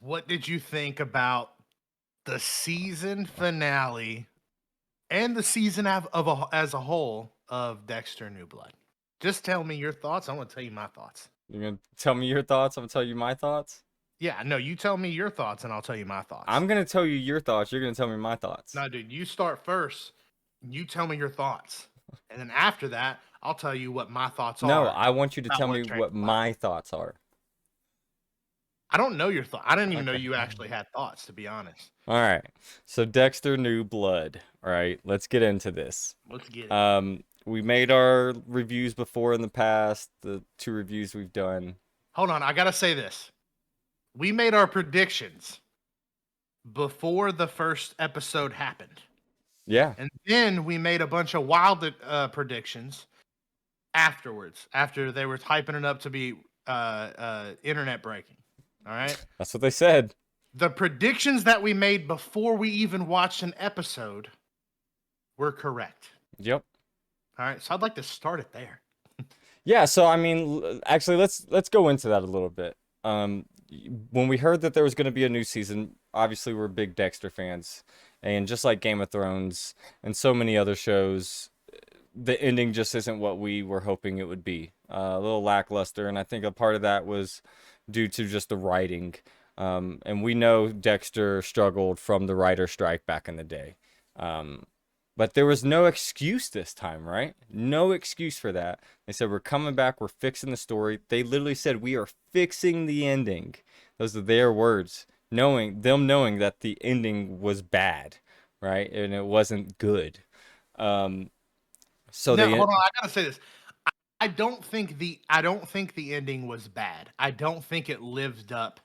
what did you think about the season finale and the season as a whole of Dexter New Blood? Just tell me your thoughts. I'm gonna tell you my thoughts. You're gonna tell me your thoughts. I'm gonna tell you my thoughts. Yeah, no, you tell me your thoughts and I'll tell you my thoughts. I'm gonna tell you your thoughts. You're gonna tell me my thoughts. No, dude, you start first. You tell me your thoughts. And then after that, I'll tell you what my thoughts No, are I want you to about tell what me what transpired. my thoughts are. I don't know your thought. I didn't even know Okay. you actually had thoughts, to be honest. All right. So Dexter New Blood. All right. Let's get into this. Let's get it. We made our reviews before in the past. The 2 reviews we've done. Hold on, I gotta say this. We made our predictions before the first episode happened. Yeah. And then we made a bunch of wild predictions afterwards, after they were typing it up to be internet breaking. All right. That's what they said. The predictions that we made before we even watched an episode were correct. Yep. All right. So I'd like to start it there. Yeah, so I mean, actually, let's go into that a little bit. When we heard that there was going to be a new season, obviously we're big Dexter fans, and just like Game of Thrones and so many other shows, the ending just isn't what we were hoping it would be. A little lackluster, and I think a part of that was due to just the writing. And we know Dexter struggled from the writer strike back in the day. But there was no excuse this time, right? No excuse for that. They said, we're coming back, we're fixing the story. They literally said, we are fixing the ending. Those are their words, knowing that the ending was bad, right? And it wasn't good. So Now, they, hold on. I gotta say this. I don't think the ending was bad. I don't think it lived up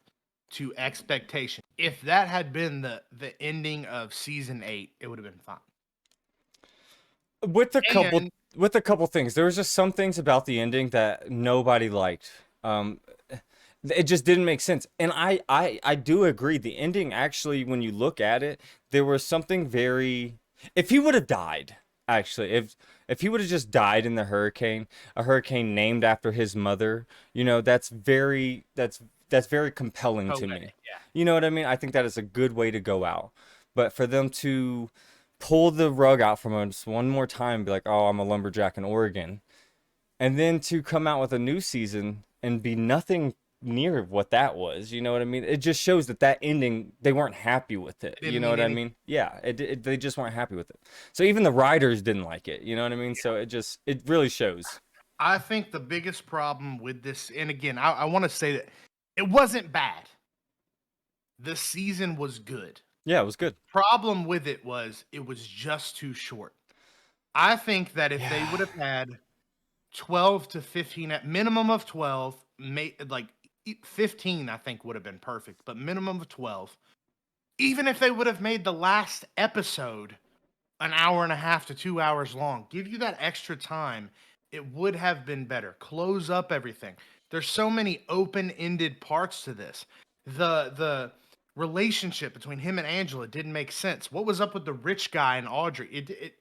to expectation. If that had been the ending of season 8, it would have been fine. with a couple And with a couple things, there was just some things about the ending that nobody liked. It just didn't make sense. And I do agree. The ending actually, when you look at it, there was something very. If he would have died, actually, if he would have just died in the hurricane, a hurricane named after his mother, that's very compelling to me. poetic, yeah. You know what I mean? I think that is a good way to go out. But for them to pull the rug out from us one more time, and be like, "Oh, I'm a lumberjack in Oregon," and then to come out with a new season and be nothing near what that was. You know what I mean? It just shows that ending, they weren't happy with it. It You didn't know mean what I anything. mean? Yeah, they just weren't happy with it. So even the writers didn't like it. You know what I mean? So it really shows. I think the biggest problem with this, and again, I want to say that it wasn't bad. The season was good. Yeah, it was good. Problem with it was just too short. I think that if they Yeah. would have had 12 to 15 at minimum of 12, like 15 I think would have been perfect, but minimum of 12. Even if they would have made the last episode an hour and a half to 2 hours long, give you that extra time, it would have been better. Close up everything. There's so many open-ended parts to this. The relationship between him and Angela didn't make sense. What was up with the rich guy and Audrey?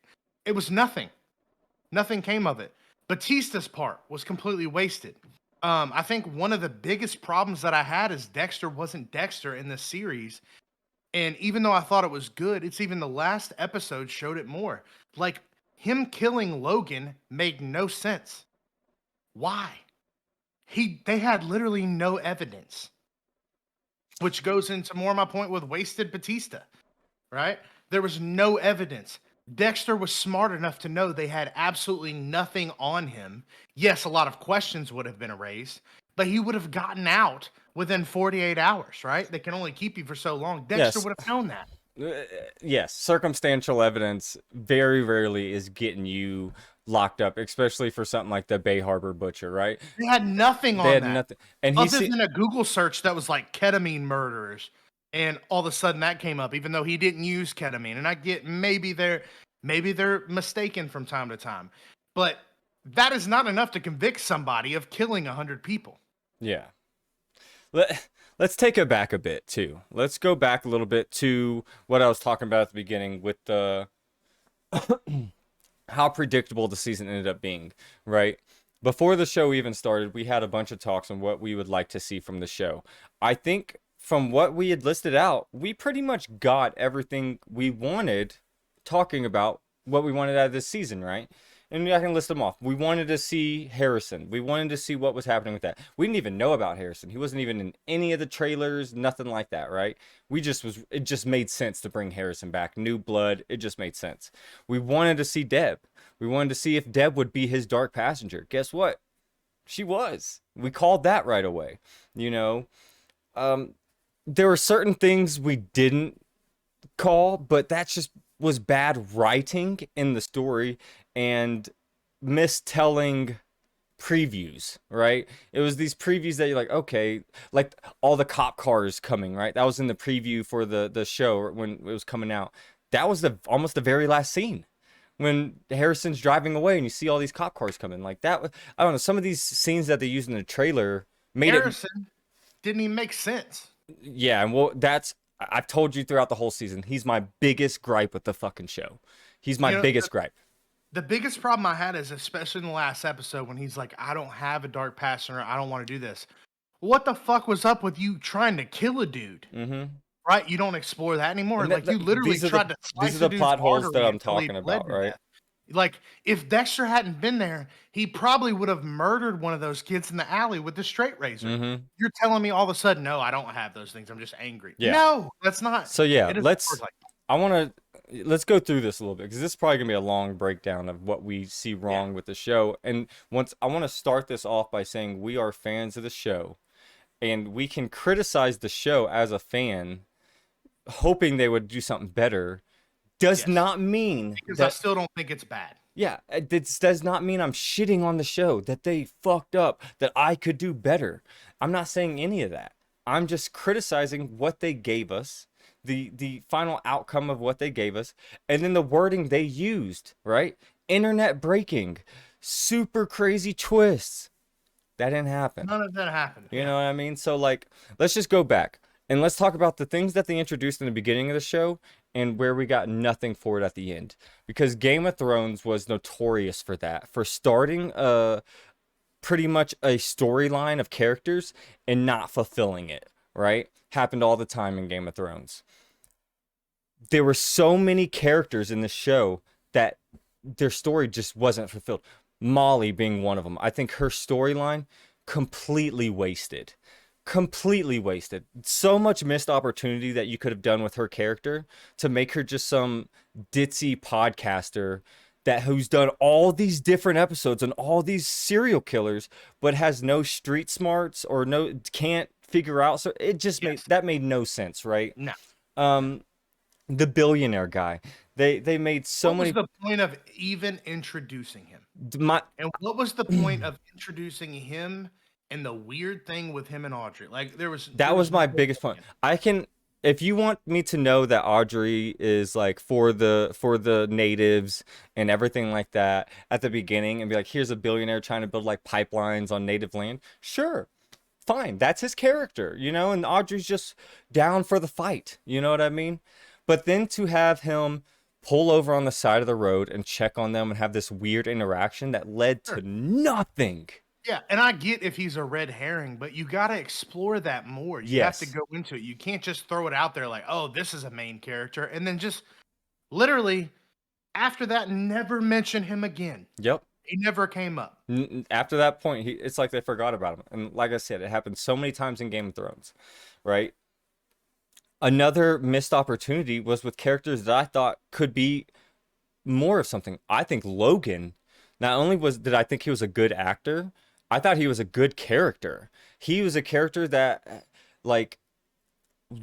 It was nothing. Nothing came of it. Batista's part was completely wasted. I think one of the biggest problems that I had is Dexter wasn't Dexter in this series. And even though I thought it was good, it's even the last episode showed it more. Like him killing Logan made no sense. Why? They had literally no evidence. Which goes into more of my point with wasted Batista, right? There was no evidence. Dexter was smart enough to know they had absolutely nothing on him. Yes, a lot of questions would have been raised, but he would have gotten out within 48 hours, right? They can only keep you for so long. Dexter Yes. would have known that. Yes, circumstantial evidence very rarely is getting you locked up, especially for something like the Bay Harbor Butcher, right? They had nothing They on had that nothing. And other than a Google search that was like ketamine murderers. And all of a sudden that came up, even though he didn't use ketamine. And I get maybe they're mistaken from time to time. But that is not enough to convict somebody of killing 100 people. yeah. Let's take it back a bit too. Let's go back a little bit to what I was talking about at the beginning with the how predictable the season ended up being, right? Before the show even started, we had a bunch of talks on what we would like to see from the show. I think from what we had listed out, we pretty much got everything we wanted talking about what we wanted out of this season, right? And I can list them off. We wanted to see Harrison. We wanted to see what was happening with that. We didn't even know about Harrison. He wasn't even in any of the trailers, nothing like that, right? It just made sense to bring Harrison back. New blood, it just made sense. We wanted to see Deb. We wanted to see if Deb would be his dark passenger. Guess what? She was. We called that right away. You know, there were certain things we didn't call, but that just was bad writing in the story and mistelling previews, right? It was these previews that you're like, okay, like all the cop cars coming, right? That was in the preview for the show when it was coming out. That was almost the very last scene when Harrison's driving away and you see all these cop cars coming. Like that, I don't know, some of these scenes that they used in the trailer made Harrison didn't even make sense. Yeah, and I've told you throughout the whole season, he's my biggest gripe with the fucking show. He's my biggest gripe. The biggest problem I had is, especially in the last episode, when he's like, I don't have a dark passenger, I don't want to do this. What the fuck was up with you trying to kill a dude? Mm-hmm. Right? You don't explore that anymore. And like, you literally tried to slice these are the plot holes that I'm talking about, right? Like, if Dexter hadn't been there, he probably would have murdered one of those kids in the alley with the straight razor. Mm-hmm. You're telling me all of a sudden, no, I don't have those things. I'm just angry. Yeah. No, that's not. So yeah, let's go through this a little bit because this is probably gonna be a long breakdown of what we see wrong with the show. And I want to start this off by saying we are fans of the show, and we can criticize the show as a fan, hoping they would do something better. Does not mean because I still don't think it's bad. Yeah, this does not mean I'm shitting on the show, that they fucked up, that I could do better. I'm not saying any of that. I'm just criticizing what they gave us, the final outcome of what they gave us, and then the wording they used, right? Internet breaking, super crazy twists. That didn't happen. None of that happened. You know what I mean? So like, let's just go back and let's talk about the things that they introduced in the beginning of the show and where we got nothing for it at the end. Because Game of Thrones was notorious for that, for starting pretty much a storyline of characters and not fulfilling it, right? Happened all the time in Game of Thrones. There were so many characters in the show that their story just wasn't fulfilled. Molly being one of them. I think her storyline completely wasted. Completely wasted. So much missed opportunity that you could have done with her character to make her just some ditzy podcaster who's done all these different episodes and all these serial killers, but has no street smarts or can't figure out. So it just made no sense, right? No. The billionaire guy. They made so many. What was the point of even introducing him? And what was the point of introducing him and the weird thing with him and Audrey? Like there was my biggest point. If you want me to know that Audrey is like for the natives and everything like that at the beginning and be like, here's a billionaire trying to build like pipelines on native land, sure, fine, that's his character, you know, and Audrey's just down for the fight, you know what I mean? But then to have him pull over on the side of the road and check on them and have this weird interaction that led to nothing. Yeah, and I get if he's a red herring, but you got to explore that more. You have to go into it. You can't just throw it out there like, oh, this is a main character, and then just literally after that never mention him again. Yep. He never came up. After that point, it's like they forgot about him. And like I said, it happened so many times in Game of Thrones, right? Another missed opportunity was with characters that I thought could be more of something. I think Logan, not only did I think he was a good actor, I thought he was a good character. He was a character that like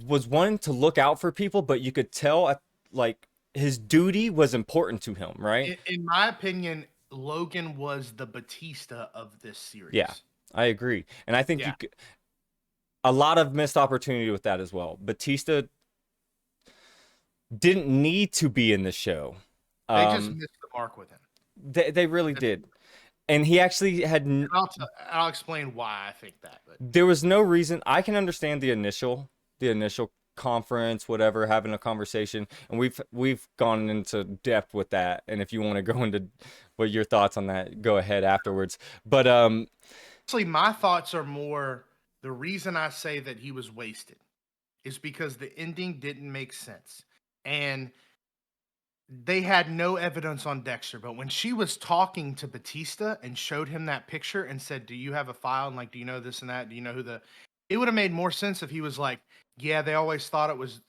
was wanting to look out for people, but you could tell like his duty was important to him, right? In my opinion, Logan was the Batista of this series. Yeah, I agree. And I think a lot of missed opportunity with that as well. Batista didn't need to be in the show. They just missed the mark with him. They really did. And he actually had... I'll explain why I think that. But there was no reason. I can understand the initial conference, whatever, having a conversation, and we've gone into depth with that. And if you want to go into what your thoughts on that, go ahead afterwards. But actually, my thoughts are more the reason I say that he was wasted is because the ending didn't make sense. And they had no evidence on Dexter, but when she was talking to Batista and showed him that picture and said, "Do you have a file? And like, do you know this and that? Do you know who the?" It would have made more sense if he was like, "Yeah, they always thought it was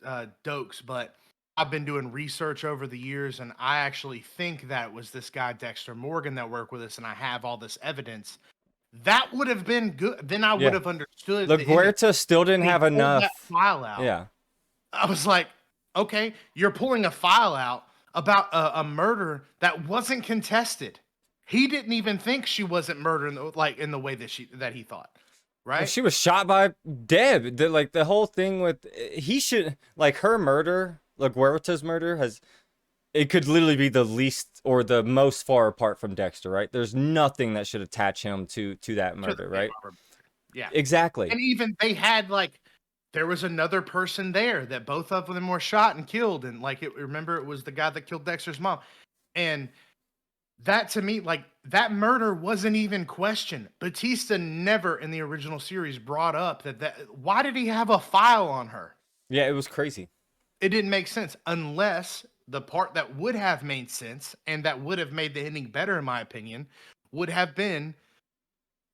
Dokes, but I've been doing research over the years, and I actually think that it was this guy Dexter Morgan that worked with us, and I have all this evidence." That would have been good. Then I would Yeah. have understood the ending. LaGuerta still didn't When he have pulled that enough. file out, Yeah. I was like, okay, you're pulling a file out about a murder that wasn't contested. He didn't even think she wasn't murdered in the way that he thought, Well, right? she was shot by Deb. Like the whole thing with he should like her murder, LaGuerta's murder has it could literally be the least or the most far apart from Dexter, right? There's nothing that should attach him to that To the murder, big right? Robert. Yeah, Exactly. and even they had like there was another person there that both of them were shot and killed, and like remember it was the guy that killed Dexter's mom, and that to me, like that murder wasn't even questioned. Batista never in the original series brought up that why did he have a file on her? Yeah, it was crazy. It didn't make sense unless the part that would have made sense and that would have made the ending better, in my opinion, would have been,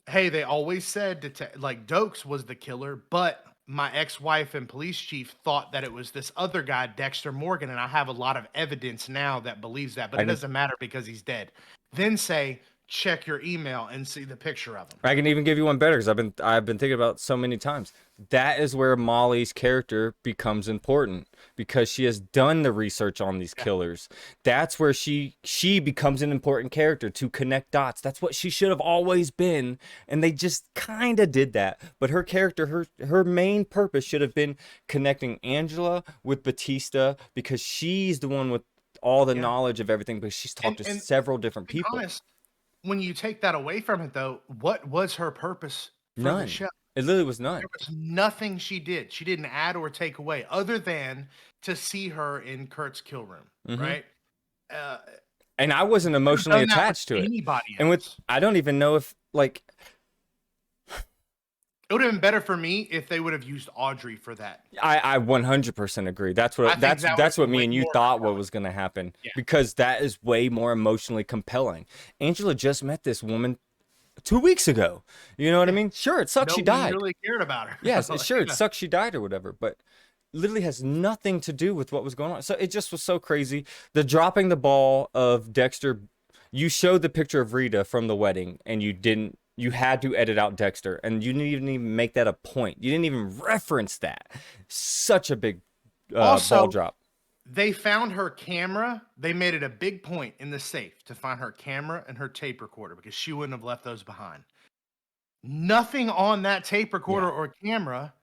hey, they always said like Dokes was the killer, but my ex-wife and police chief thought that it was this other guy, Dexter Morgan, and I have a lot of evidence now that believes that, but I it can doesn't matter because he's dead. Then say, check your email and see the picture of him. I can even give you one better because I've been thinking about it so many times. That is where Molly's character becomes important because she has done the research on these killers. That's where she becomes an important character to connect dots. That's what she should have always been, and they just kind of did that. But her character, her main purpose should have been connecting Angela with Batista because she's the one with all the Yeah. knowledge of everything because she's talked to And several to different be people. honest, when you take that away from it though, what was her purpose for the None. show? It literally was There none. was nothing she did. She didn't add or take away other than to see her in Kurt's kill room, Mm-hmm. right? Uh, And I wasn't could have emotionally done that with attached to it. anybody And with else. I don't even know if like It would have been better for me if they would have used Audrey for that. I 100% agree. That's I what think that would have that's what been me way and you more thought what compelling. was going to happen Yeah. because that is way more emotionally compelling. Angela just met this woman 2 weeks ago. You know what I mean? Sure, it sucks No she one died. really cared about her. Yes, sure it Yeah. sucks she died or whatever, but literally has nothing to do with what was going on. So it just was so crazy. The dropping the ball of Dexter, you showed the picture of Rita from the wedding and you had to edit out Dexter and you didn't even make that a point. You didn't even reference that. Such a big ball Also, drop. they found her camera. They made it a big point in the safe to find her camera and her tape recorder because she wouldn't have left those behind. Nothing on that tape recorder Yeah. or camera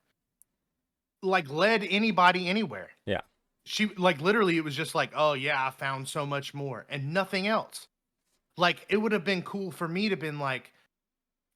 like led anybody anywhere. Yeah. She like literally it was just like, "Oh yeah, I found so much more," and nothing else. Like it would have been cool for me to been like,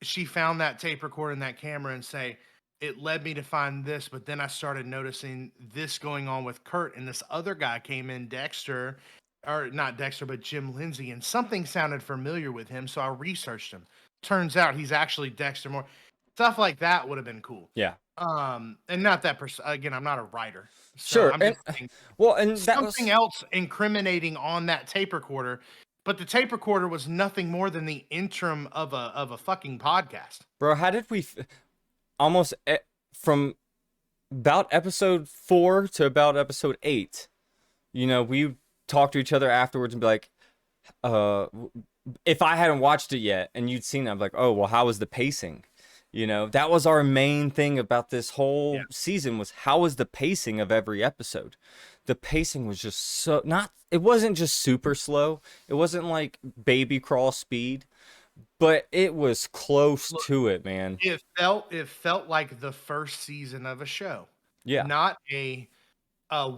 she found that tape recorder and that camera and say, "It led me to find this, but then I started noticing this going on with Kurt and this other guy came in, Dexter, or not Dexter, but Jim Lindsay, and something sounded familiar with him, so I researched him. Turns out he's actually Dexter Moore." Stuff like that would have been cool. Yeah. And not that again, I'm not a writer, so Sure. I'm And just saying well, and that something was else incriminating on that tape recorder, but the tape recorder was nothing more than the interim of a fucking podcast. bro, how did we almost from about episode 4 to about episode 8, we talk to each other afterwards and be like, uh, if I hadn't watched it yet and you'd seen it, I'm like, oh, well, how was the pacing? That was our main thing about this whole Yeah. season was how was the pacing of every episode? The pacing was just so not, it wasn't just super slow. It wasn't like baby crawl speed, but it was close Look, to it, man. it felt like the first season of a show, Yeah. not uh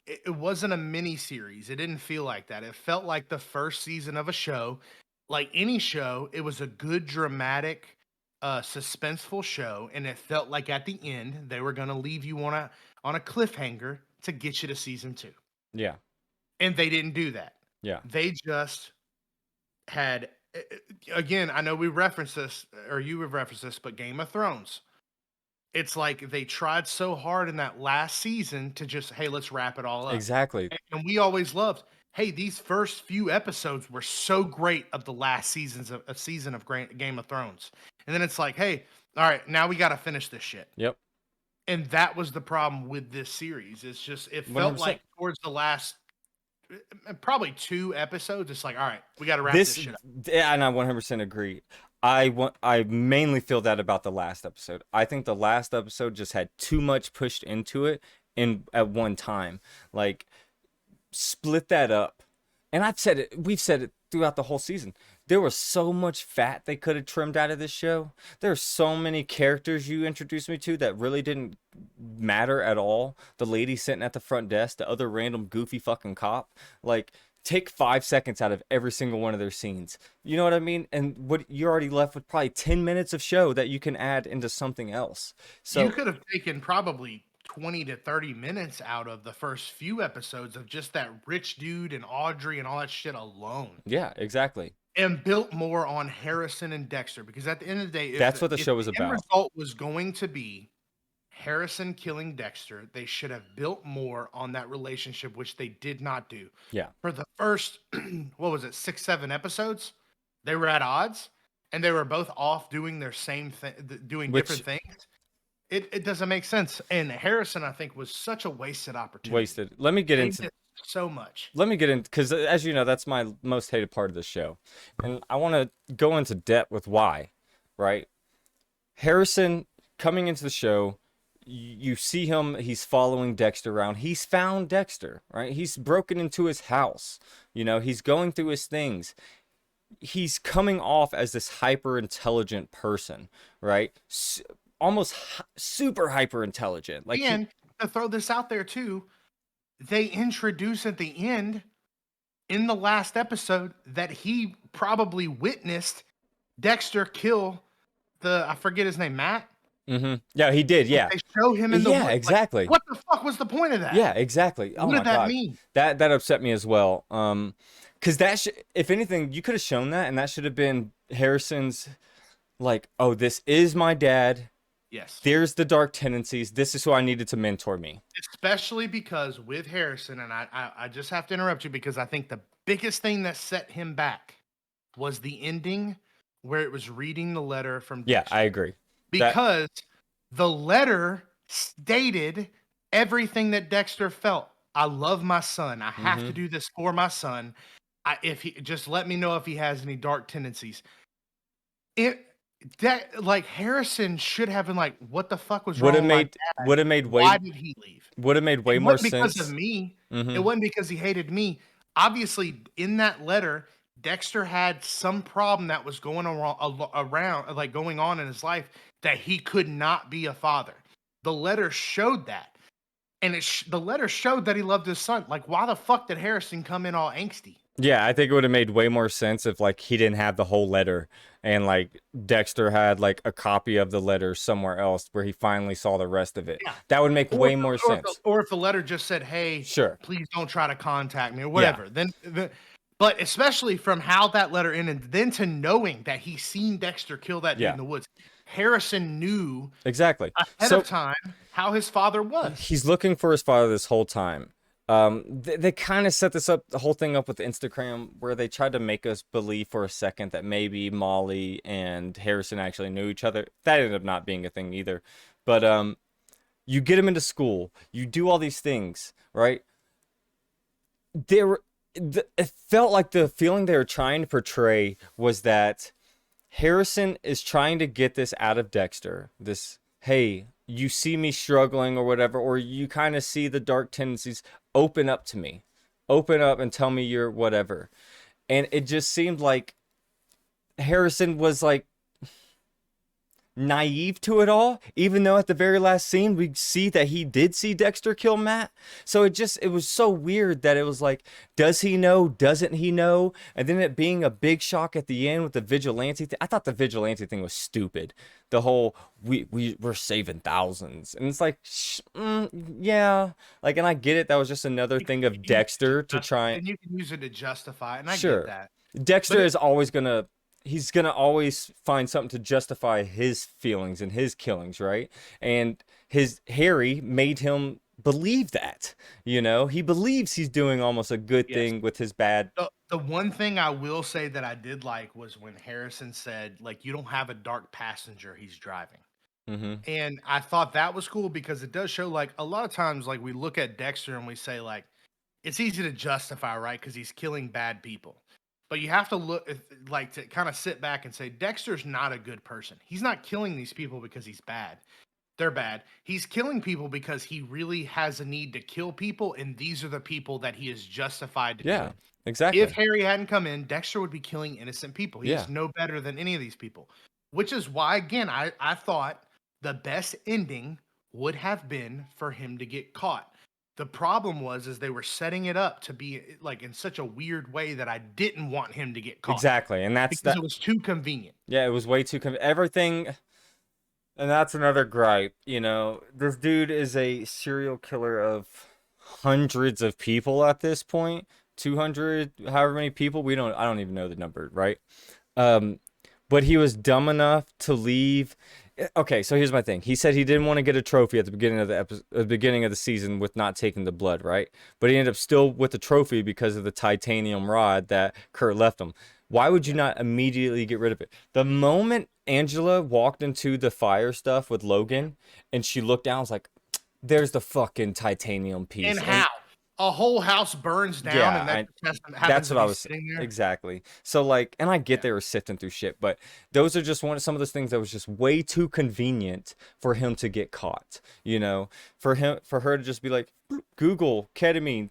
it wasn't a mini series. It didn't feel like that. It felt like the first season of a show. Like any show, it was a good dramatic suspenseful show, and it felt like at the end they were going to leave you on a cliffhanger to get you to season 2. Yeah. And they didn't do that. Yeah. They just had again, I know we referenced this or you have referenced this, but Game of Thrones. it's like they tried so hard in that last season to just, hey, let's wrap it all up. Exactly. And we always loved, hey, these first few episodes were so great of the last seasons of a season of Game of Thrones. And then it's like, hey, all right, now we got to finish this shit. Yep. And that was the problem with this series. It's just, it felt 100%. like towards the last probably 2 episodes, it's like, all right, we got to wrap This, this shit up. yeah, and I 100% agree. I mainly feel that about the last episode. I think the last episode just had too much pushed into it in at one time. Like, split that up. And we've said it throughout the whole season. There was so much fat they could have trimmed out of this show. There are so many characters you introduced me to that really didn't matter at all. The lady sitting at the front desk, the other random goofy fucking cop. Like, take 5 seconds out of every single one of their scenes. You know what I mean? And what you're already left with probably 10 minutes of show that you can add into something else. So you could have taken probably 20 to 30 minutes out of the first few episodes of just that rich dude and Audrey and all that shit alone. yeah, exactly. And built more on Harrison and Dexter, because at the end of the day, That's what the show was the end about. result was going to be Harrison killing Dexter, they should have built more on that relationship, which they did not do. Yeah. For the first, what was it, 6, 7 episodes, they were at odds, and they were both off doing their same thing, doing different things. It doesn't make sense. And Harrison, I think, was such a wasted opportunity. Wasted. Let me get into so much. Let me get in, because as you know, that's my most hated part of the show. And I want to go into depth with why, right? Harrison coming into the show, you see him, he's following Dexter around. He's found Dexter, right? He's broken into his house. You know, he's going through his things. He's coming off as this hyper intelligent person, right? Almost super hyper intelligent. Like, and to throw this out there too, they introduce at the end in the last episode that he probably witnessed Dexter kill I forget his name, Matt. Mm-hmm. Yeah, he did. Yeah, they show him in the woods. Exactly. Like, what the fuck was the point of that? Yeah, exactly. What did that mean? That upset me as well. Because if anything, you could have shown that, and that should have been Harrison's. Like, oh, this is my dad. Yes. There's the dark tendencies. This is who I needed to mentor me. Especially because with Harrison, and I just have to interrupt you because I think the biggest thing that set him back was the ending where it was reading the letter from Dexter. Yeah, I agree. Because the letter stated everything that Dexter felt. I love my son. I have to do this for my son. If he just let me know if he has any dark tendencies. Like Harrison should have been like, what the fuck was wrong with my dad? Why did he leave? Would have made way more sense. Because of me. It wasn't because he hated me. Obviously, in that letter, Dexter had some problem that was going around, like going on in his life, that he could not be a father. The letter showed that. And the letter showed that he loved his son. Like, why the fuck did Harrison come in all angsty? Yeah, I think it would have made way more sense if, like, he didn't have the whole letter and, like, Dexter had, like, a copy of the letter somewhere else where he finally saw the rest of it. Yeah. That would make way more sense. Or if the letter just said, hey, sure, please don't try to contact me or whatever. Yeah. But especially from how that letter ended, then to knowing that he seen Dexter kill that dude in the woods, Harrison knew exactly ahead of time how his father was. He's looking for his father this whole time. They kind of set the whole thing up with Instagram where they tried to make us believe for a second that maybe Molly and Harrison actually knew each other. That ended up not being a thing either. But you get him into school, you do all these things, right? It felt like the feeling they were trying to portray was that Harrison is trying to get this out of Dexter. This, hey, you see me struggling or whatever, or you kind of see the dark tendencies. Open up to me. Open up and tell me you're whatever. And it just seemed like Harrison was like naive to it all, even though at the very last scene we see that he did see Dexter kill Matt. So it was so weird that it was like, does he know, doesn't he know? And then it being a big shock at the end with the vigilante thing. I thought the vigilante thing was stupid. The whole we're saving thousands, and it's like yeah, like, and I get it, that was just another thing of Dexter to try, and you can use it to justify, and I get that. Dexter is always gonna, he's gonna always find something to justify his feelings and his killings, right? And his Harry made him believe that, he believes he's doing almost a good Yes. thing with his bad. The one thing I will say that I did like was when Harrison said, like, you don't have a dark passenger he's driving. Mm-hmm. And I thought that was cool because it does show, like, a lot of times, like, we look at Dexter and we say, like, it's easy to justify, right? Because he's killing bad people. But you have to look, like, to kind of sit back and say, Dexter's not a good person. He's not killing these people because he's bad. They're bad. He's killing people because he really has a need to kill people, and these are the people that he is justified to Yeah, kill. If exactly. Harry hadn't come in, Dexter would be killing innocent people. He Yeah, is no better than any of these people. Which is why, again, I thought the best ending would have been for him to get caught. The problem was is they were setting it up to be like in such a weird way that I didn't want him to get caught exactly. And that's because it that. was too convenient. Yeah, it was way too everything. And that's another gripe, this dude is a serial killer of hundreds of people at this point. 200, however many people, I don't even know the number, right? Um, but he was dumb enough to leave. Okay, so here's my thing. He said he didn't want to get a trophy at the beginning of the beginning of the season with not taking the blood, right? But he ended up still with the trophy because of the titanium rod that Kurt left him. Why would you not immediately get rid of it? The moment Angela walked into the fire stuff with Logan and she looked down, I was like, there's the fucking titanium piece. And And how a whole house burns down yeah, and that just that's happens to what I be was sitting there. exactly. So like, and I get Yeah. they were sifting through shit, but those are just some of those things that was just way too convenient for him to get caught. For her to just be like, Google ketamine.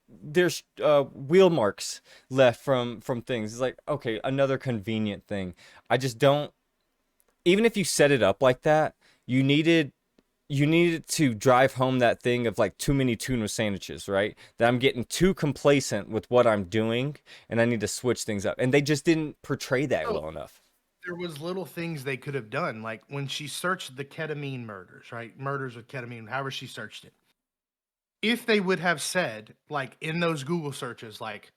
There's wheel marks left from things. It's like, okay, another convenient thing. I just don't. Even if you set it up like that, you needed to drive home that thing of like too many tuna sandwiches, right? That I'm getting too complacent with what I'm doing and I need to switch things up. And they just didn't portray that So well enough. there was little things they could have done, like when she searched the ketamine murders, right? Murders with ketamine, however she searched it. If they would have said, like in those Google searches, like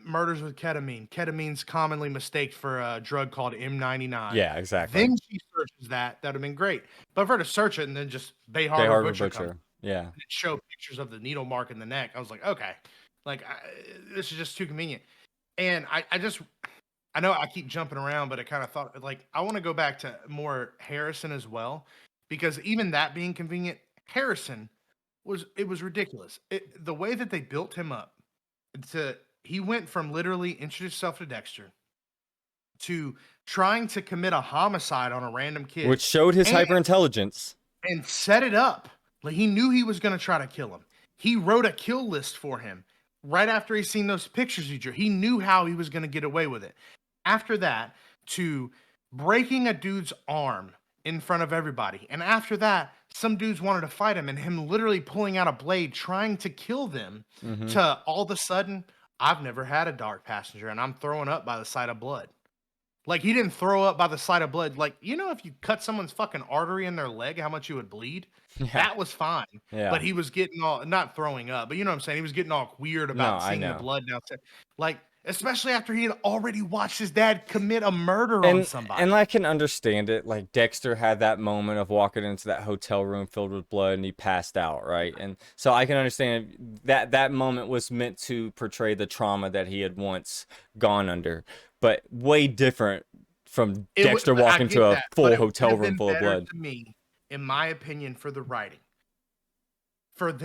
murders with ketamine, ketamine's commonly mistaken for a drug called M99. Yeah, exactly. Then she searches that. That'd have been great. But for her to search it and then just Bay Bay Harbor Harbor Butcher comes Butcher. Yeah. and show pictures of the needle mark in the neck, I was like, okay, like this is just too convenient. And I know I keep jumping around, but I kind of thought like I want to go back to more Harrison as well, because even that being convenient, Harrison was ridiculous. The way that they built him up to he went from literally introduce himself to Dexter to trying to commit a homicide on a random kid, Which showed his and, hyperintelligence. and set it up. Like he knew he was going to try to kill him. He wrote a kill list for him right after he seen those pictures he drew. He knew how he was going to get away with it. After that, to breaking a dude's arm in front of everybody. And after that, some dudes wanted to fight him and him literally pulling out a blade trying to kill them, Mm-hmm. to all of a sudden, I've never had a dark passenger and I'm throwing up by the sight of blood. Like he didn't throw up by the sight of blood. Like, if you cut someone's fucking artery in their leg, how much you would bleed? Yeah. That was fine. Yeah. But he was getting all, not throwing up, but you know what I'm saying? He was getting all weird about No, I seeing the know. blood downstairs. Like, especially after he had already watched his dad commit a murder on And somebody. I can understand it. Like Dexter had that moment of walking into that hotel room filled with blood and he passed out, right? And so I can understand that moment was meant to portray the trauma that he had once gone under, but way different from Dexter I walking get to a that, but full it would hotel have room been full of better blood. to me, in my opinion, for the writing. For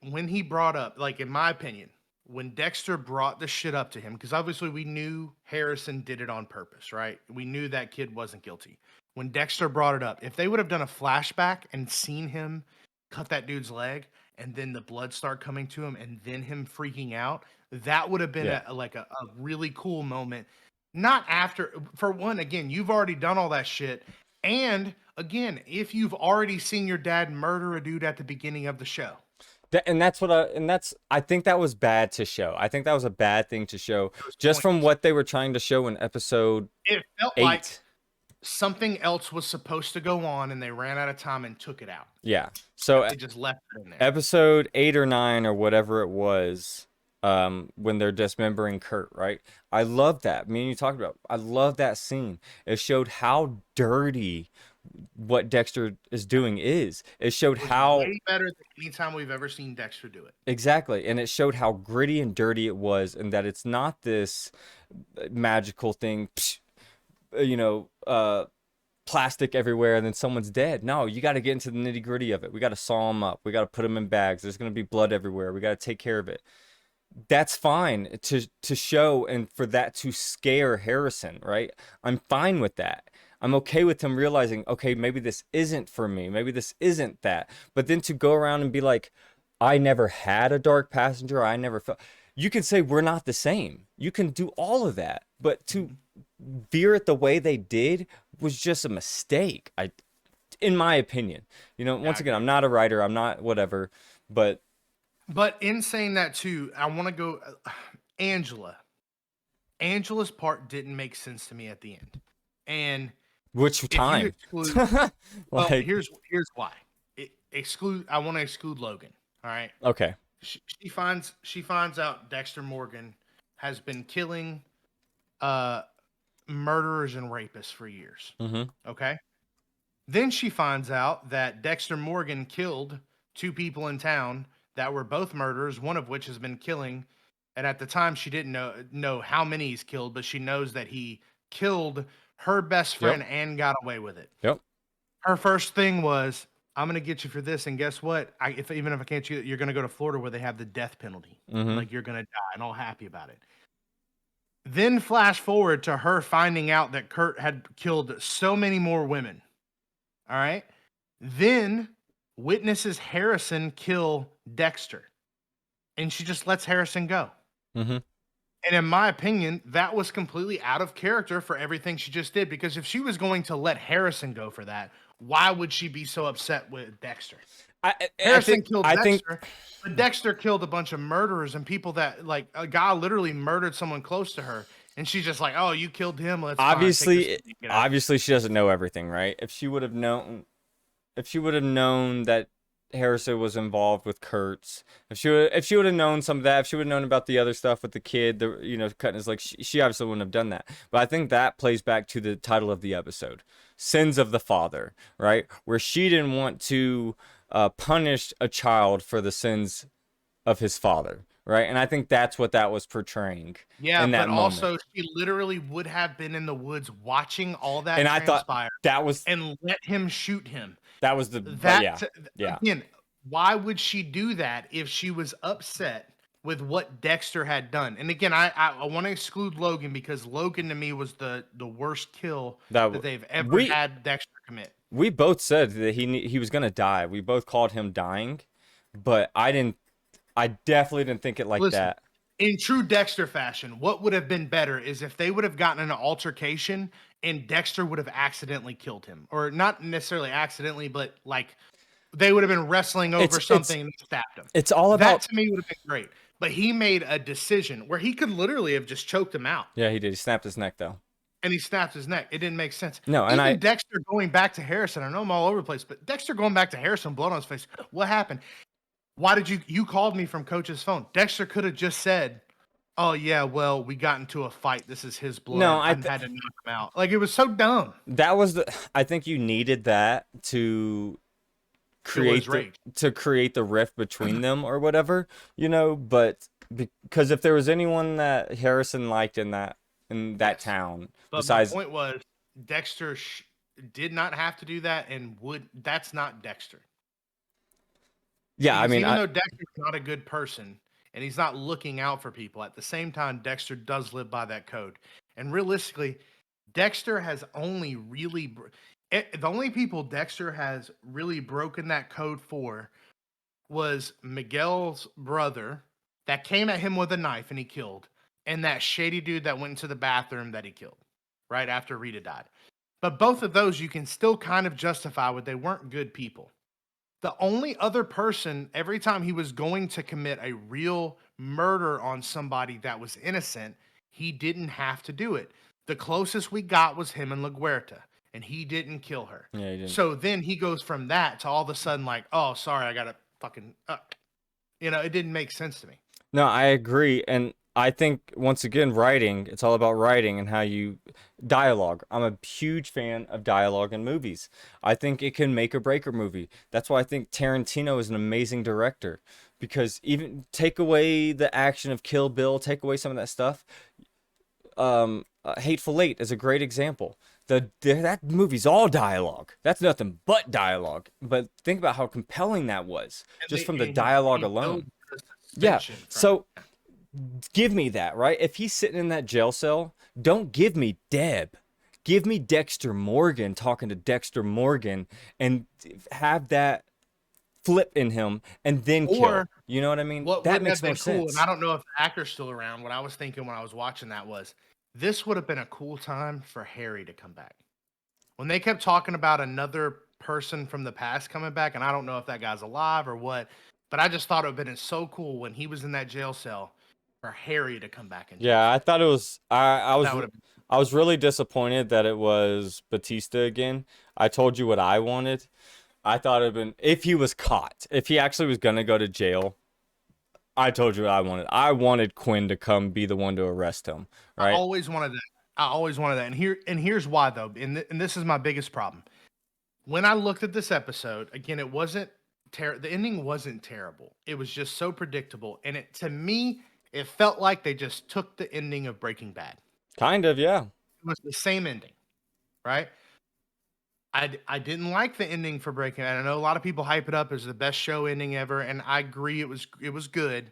when he brought up, like in my opinion, when Dexter brought the shit up to him, because obviously we knew Harrison did it on purpose, right? We knew that kid wasn't guilty. When Dexter brought it up, if they would have done a flashback and seen him cut that dude's leg and then the blood start coming to him and then him freaking out, that would have been Yeah. a really cool moment. Not after, for one, again, you've already done all that shit. And again, if you've already seen your dad murder a dude at the beginning of the show, I think that was bad to show. I think that was a bad thing to show it was just from pointless. what they were trying to show in episode It felt 8. like something else was supposed to go on and they ran out of time and took it out. Yeah. So They just left it in there. episode 8 or 9 or whatever it was, when they're dismembering Kurt, right? I love that. Me and you talked about. I love that scene. It showed how dirty what Dexter is doing is. It showed It was how way better than any time we've ever seen Dexter do it. exactly, and it showed how gritty and dirty it was, and that it's not this magical thing, you know, plastic everywhere and then someone's dead. No, you got to get into the nitty gritty of it. We got to saw them up. We got to put them in bags. There's going to be blood everywhere. We got to take care of it. That's fine to show and for that to scare Harrison, right? I'm fine with that. I'm okay with him realizing, okay, maybe this isn't for me. Maybe this isn't that. But then to go around and be like, I never had a dark passenger. I never felt. You can say we're not the same. You can do all of that. But to veer it the way they did was just a mistake. In my opinion, once again, I'm not a writer. I'm not whatever, but in saying that too, I want to go Angela. Angela's part didn't make sense to me at the end. And which time? Well, here's why. I want to exclude Logan. All right. Okay. She finds out Dexter Morgan has been killing murderers and rapists for years. Mm-hmm. Okay. Then she finds out that Dexter Morgan killed 2 people in town that were both murderers, one of which has been killing. And at the time, she didn't know how many he's killed, but she knows that he killed her best friend and got away with it. Yep. Her first thing was, I'm going to get you for this. And guess what? Even if I can't, you're going to go to Florida where they have the death penalty. Mm-hmm. Like, you're going to die, and all happy about it. Then flash forward to her finding out that Kurt had killed so many more women. All right. Then witnesses Harrison kill Dexter. And she just lets Harrison go. Mm-hmm. And in my opinion, that was completely out of character for everything she just did. Because if she was going to let Harrison go for that, why would she be so upset with Dexter? Harrison killed Dexter, but Dexter killed a bunch of murderers and people that, like, a guy literally murdered someone close to her. And she's just like, oh, you killed him. Obviously she doesn't know everything, right? If she would have known that Harrison was involved with Kurtz, if she would have known some of that, if she would have known about the other stuff with the kid, cutting his leg, she obviously wouldn't have done that. But I think that plays back to the title of the episode, Sins of the Father, right? Where she didn't want to punish a child for the sins of his father. Right, and I think that's what that was portraying. Yeah, in that but moment. Also she literally would have been in the woods watching all that and transpire. I thought that was and let him shoot him. That was the yeah. Again, why would she do that if she was upset with what Dexter had done? And again, I want to exclude Logan because Logan to me was the worst kill that they've ever had Dexter commit. We both said that he was gonna die. We both called him dying, but I definitely didn't think it like that. In true Dexter fashion, what would have been better is if they would have gotten in an altercation and Dexter would have accidentally killed him. Or not necessarily accidentally, but like they would have been wrestling over something and stabbed him. It's all about... That to me would have been great. But he made a decision where he could literally have just choked him out. Yeah, he did. He snapped his neck, though. And he snapped his neck. It didn't make sense. No, and even Dexter going back to Harrison, I know I'm all over the place, but Dexter going back to Harrison, blood on his face. What happened? Why did you called me from Coach's phone? Dexter could have just said, oh, yeah, well, we got into a fight. This is his blood. No, I had to knock him out. Like, it was so dumb. That was I think you needed that to create the rift between them or whatever, but because if there was anyone that Harrison liked in that town, but besides... my point was Dexter did not have to do that and that's not Dexter. Yeah, I mean, even though Dexter's not a good person and he's not looking out for people, at the same time, Dexter does live by that code. And realistically, Dexter has only really... the only people Dexter has really broken that code for was Miguel's brother that came at him with a knife and he killed, and that shady dude that went into the bathroom that he killed right after Rita died. But both of those you can still kind of justify with they weren't good people. The only other person, every time he was going to commit a real murder on somebody that was innocent, he didn't have to do it. The closest we got was him and LaGuerta, and he didn't kill her. Yeah, he didn't. So then he goes from that to all of a sudden like, oh, sorry, I got to fucking... it didn't make sense to me. No, I agree. And I think, once again, writing, it's all about writing and how you dialogue. I'm a huge fan of dialogue in movies. I think it can make or break a movie. That's why I think Tarantino is an amazing director, because even take away the action of Kill Bill, take away some of that stuff. Hateful Eight is a great example. That movie's all dialogue. That's nothing but dialogue. But think about how compelling that was And just they from the and dialogue he built alone. the Yeah. suspension from So it. give me that, right? If he's sitting in that jail cell, don't give me Deb. Give me Dexter Morgan talking to Dexter Morgan, and have that flip in him and then Or kill. You know what I mean? what That would makes have more been cool, and sense. I don't know if the actor's still around. What I was thinking when I was watching that was this would have been a cool time for Harry to come back. When they kept talking about another person from the past coming back, and I don't know if that guy's alive or what, but I just thought it would have been so cool when he was in that jail cell for Harry to come back and do Yeah, I something. thought it was That would have been I was really disappointed that it was Batista again. I told you what I wanted. I thought it'd been if he was caught, if he actually was gonna go to jail. I told you what I wanted. I wanted Quinn to come be the one to arrest him, I right? always wanted that. I always wanted that. And here's why though. And this is my biggest problem. When I looked at this episode, again, it wasn't the ending wasn't terrible. It was just so predictable. And it to me, it felt like they just took the ending of Breaking Bad. Kind of, yeah. It was the same ending, right? I didn't like the ending for Breaking Bad. I know a lot of people hype it up as the best show ending ever, and I agree it was good.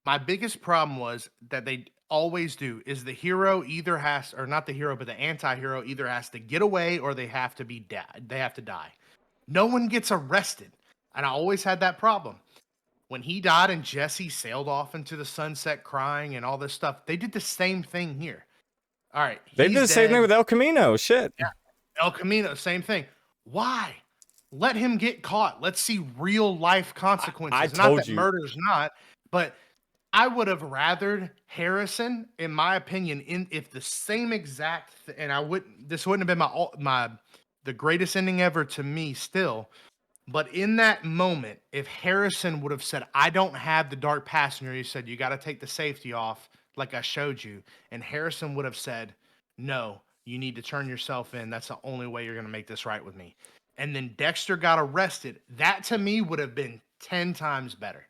My biggest problem was that they always do is the hero either has or not the hero, but the anti-hero either has to get away or they have to be dead. They have to die. No one gets arrested. And I always had that problem. When he died and Jesse sailed off into the sunset crying and all this stuff, they did the same thing here. All right, They did he's the same thing dead. with El Camino. Shit. Yeah. El Camino, same thing. Why? Let him get caught. Let's see real life I consequences. Not told that you. murder's not, but I would have rathered Harrison, in my opinion, in if the same exact and I wouldn't this wouldn't have been my the greatest ending ever to me still. But in that moment, if Harrison would have said, I don't have the dark passenger, he said, you got to take the safety off, like I showed you. And Harrison would have said, no, you need to turn yourself in. That's the only way you're going to make this right with me. And then Dexter got arrested. That to me would have been 10 times better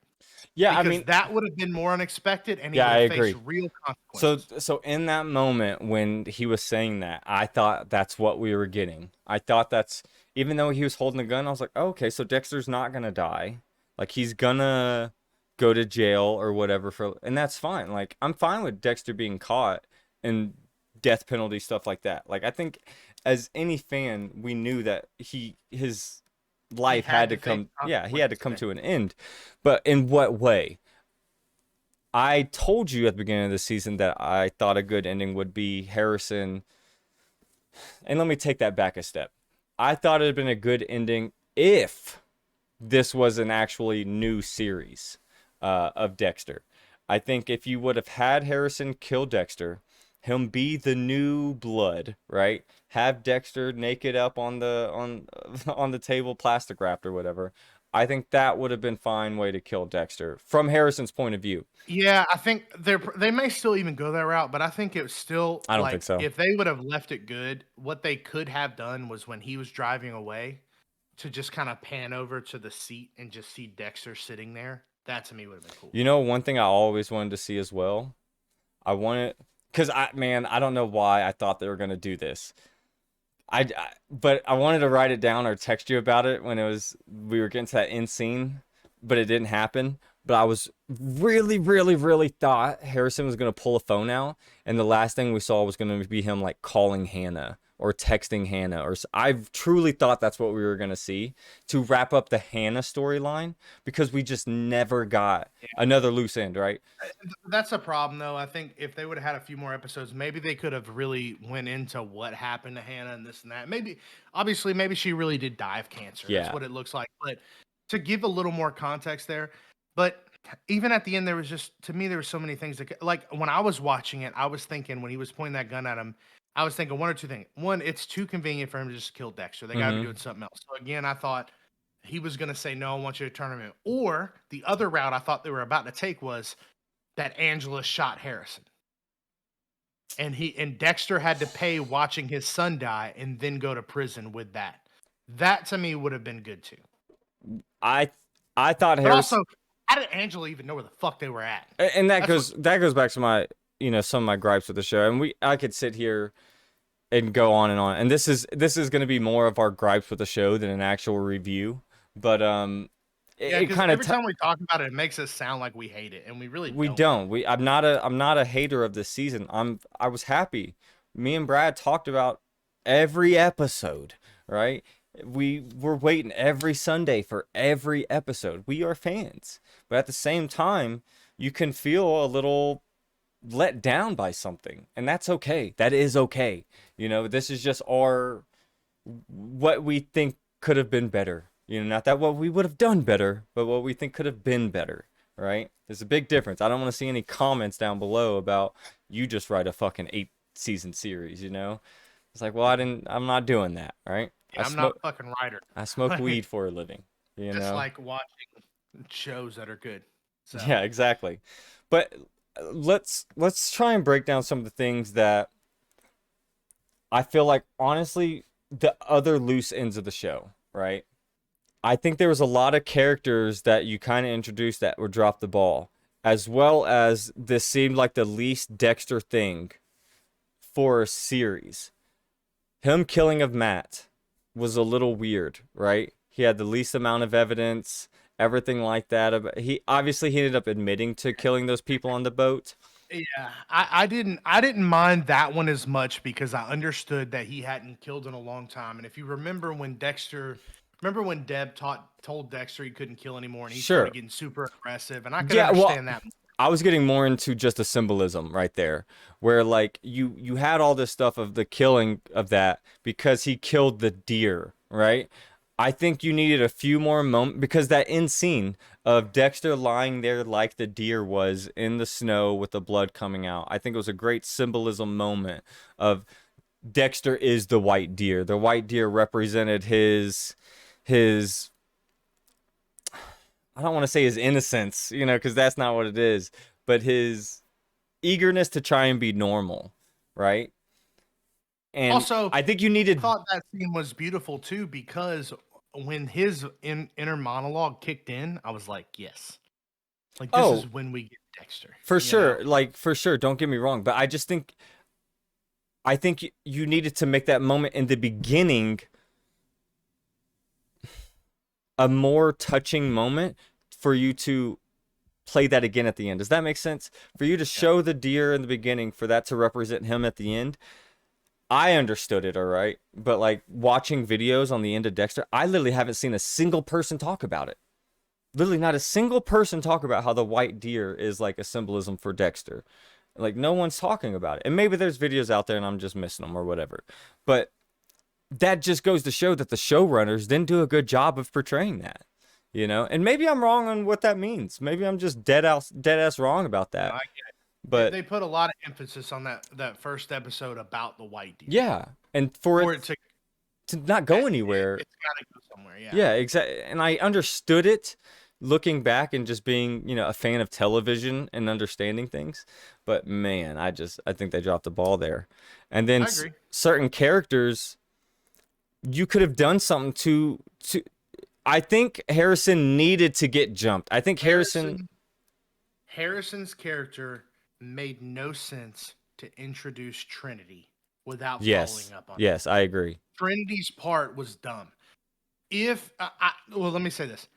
Yeah, I because mean, that would have been more unexpected and he yeah, would I have faced agree. real So, consequences. so in that moment when he was saying that, I thought that's what we were getting. I thought that's, even though he was holding a gun, I was like, oh, okay, so Dexter's not gonna die. Like he's gonna go to jail or whatever and that's fine. Like I'm fine with Dexter being caught and death penalty stuff like that. Like I think as any fan, we knew that his He life had had to to face come, yeah, he had to consequences come then. to an end. But in what way? I told you at the beginning of the season that I thought a good ending would be Harrison. And let me take that back a step. I thought it had been a good ending if this was an actually new series of Dexter. I think if you would have had Harrison kill Dexter, him be the new blood, right? Have Dexter naked up on the on the table, plastic wrapped or whatever. I think that would have been a fine way to kill Dexter from Harrison's point of view. Yeah, I think they may still even go that route, but I think it was still I don't think like so. if they would have left it good, what they could have done was when he was driving away to just kind of pan over to the seat and just see Dexter sitting there. That to me would have been cool. You know, one thing I always wanted to see as well. I wanted, because man, I don't know why I thought they were gonna do this. But I wanted to write it down or text you about it when we were getting to that end scene, but it didn't happen. But I was really, really, really thought Harrison was gonna pull a phone out, and the last thing we saw was gonna be him like calling Hannah or texting Hannah, I truly thought that's what we were gonna see to wrap up the Hannah storyline because we just never got another loose end, right? That's a problem though. I think if they would have had a few more episodes, maybe they could have really went into what happened to Hannah and this and that. Maybe obviously maybe she really did die of cancer. That's Yeah. what it looks like. But to give a little more context there, but even at the end there was just to me there were so many things that like when I was watching it, I was thinking when he was pointing that gun at him, I was thinking one or two things. One, it's too convenient for him to just kill Dexter. They got to be Mm-hmm. doing something else. So again, I thought he was going to say no, I want you to turn him in. Or the other route I thought they were about to take was that Angela shot Harrison. And Dexter had to pay watching his son die and then go to prison with that. That to me would have been good too. I thought But Harrison, also, how did Angela even know where the fuck they were at? and That's what that goes back to my, some of my gripes with the show, and I could sit here and go on and on, and this is going to be more of our gripes with the show than an actual review, but yeah, it because kind of every time we talk about it, it makes us sound like we hate it, and we really we don't. don't. I'm not a hater of this season. I was happy. Me and Brad talked about every episode, right? We were waiting every Sunday for every episode. We are fans. But at the same time, you can feel a little let down by something, and that's okay. That is okay. This is just our what we think could have been better. Not that what we would have done better, but what we think could have been better, right? There's a big difference. I don't want to see any comments down below about you just write a fucking 8-season series, It's like, well, I'm not doing that, right? Yeah, I'm not a fucking writer. I smoke weed for a living, Just like watching shows that are good. So. Yeah, exactly. But let's try and break down some of the things that I feel like, honestly, the other loose ends of the show, right? I think there was a lot of characters that you kind of introduced that were dropped the ball, as well as this seemed like the least Dexter thing for a series. Him killing of Matt was a little weird, right? He had the least amount of evidence, everything like that. He ended up admitting to killing those people on the boat. Yeah, I didn't mind that one as much because I understood that he hadn't killed in a long time. And if you remember when Deb told Dexter he couldn't kill anymore, and he started getting super aggressive, and I could understand that. I was getting more into just the symbolism right there, where like you had all this stuff of the killing of that because he killed the deer, right? I think you needed a few more moments, because that end scene of Dexter lying there like the deer was in the snow with the blood coming out, I think it was a great symbolism moment of Dexter is the white deer. The white deer represented his I don't want to say his innocence, because that's not what it is, but his eagerness to try and be normal, right? And also, I think you needed. I thought that scene was beautiful too, because when his inner monologue kicked in, I was like, yes, like this is when we get Dexter for sure. Like for sure. Don't get me wrong, but I think you needed to make that moment in the beginning a more touching moment for you to play that again at the end. Does that make sense? For you to show the deer in the beginning, for that to represent him at the end. I understood it, all right. But like watching videos on the end of Dexter, I literally haven't seen a single person talk about it. Literally not a single person talk about how the white deer is like a symbolism for Dexter. Like no one's talking about it. And maybe there's videos out there and I'm just missing them or whatever. But that just goes to show that the showrunners didn't do a good job of portraying that. And maybe I'm wrong on what that means. Maybe I'm just dead ass wrong about that. No, I get it. But they put a lot of emphasis on that first episode about the white deer. Yeah, and for it to not go anywhere, it's got to go somewhere. Yeah. Yeah, exactly. And I understood it looking back and just being, a fan of television and understanding things. But man, I think they dropped the ball there. And then certain characters, you could have done something to. I think Harrison needed to get jumped. I think Harrison's character made no sense to introduce Trinity without following up on it. Yes, I agree. Trinity's part was dumb. Let me say this.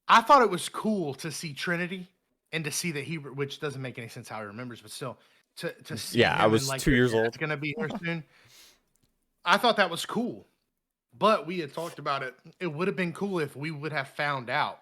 I thought it was cool to see Trinity and to see that which doesn't make any sense how he remembers, but still to see. Yeah, I was 2 years old. It's gonna be here soon. I thought that was cool, but we had talked about it. It would have been cool if we would have found out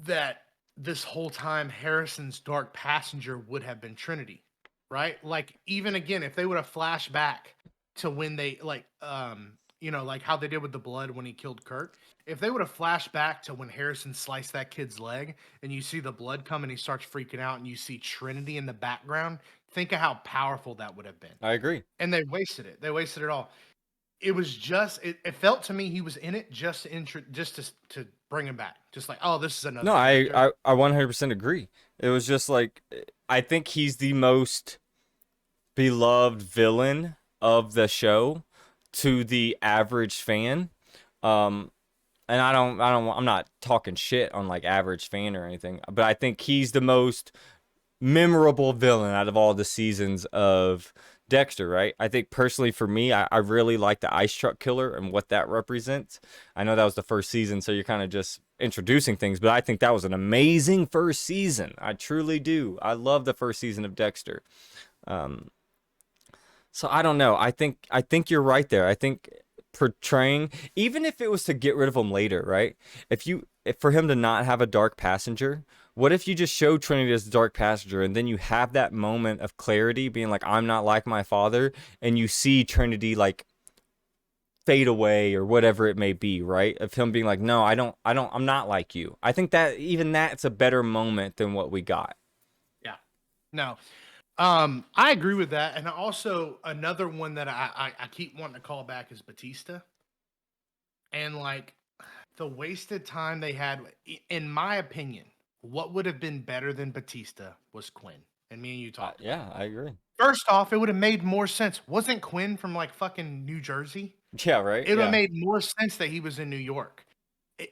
that this whole time Harrison's dark passenger would have been Trinity, right? Like even again, if they would have flashed back to when they like how they did with the blood when he killed Kurt. If they would have flashed back to when Harrison sliced that kid's leg and you see the blood come and he starts freaking out and you see Trinity in the background, think of how powerful that would have been. I agree. And they wasted it. They wasted it all. It was just it felt to me he was in it just to bring him back. Just like, oh, this is another. No, I 100% agree. It was just like I think he's the most beloved villain of the show to the average fan. Um, and I'm not talking shit on like average fan or anything, but I think he's the most memorable villain out of all the seasons of Dexter, right? I think personally for me, I really like the ice truck killer and what that represents. I know that was the first season, so you're kind of just introducing things, but I think that was an amazing first season. I truly do. I love the first season of Dexter. Um, so I don't know. I think you're right there. I think portraying, even if it was to get rid of him later, right? If for him to not have a dark passenger, what if you just show Trinity as the dark passenger and then you have that moment of clarity being like, I'm not like my father, and you see Trinity like fade away or whatever it may be, right? Of him being like, no, I'm not like you. I think that even that's a better moment than what we got. Yeah. No. I agree with that. And also another one that I keep wanting to call back is Batista. And like the wasted time they had, in my opinion, what would have been better than Batista was Quinn. And me and you talked about Yeah, I agree. First off, it would have made more sense. Wasn't Quinn from like fucking New Jersey? Yeah, right. It would have Yeah. made more sense that he was in New York.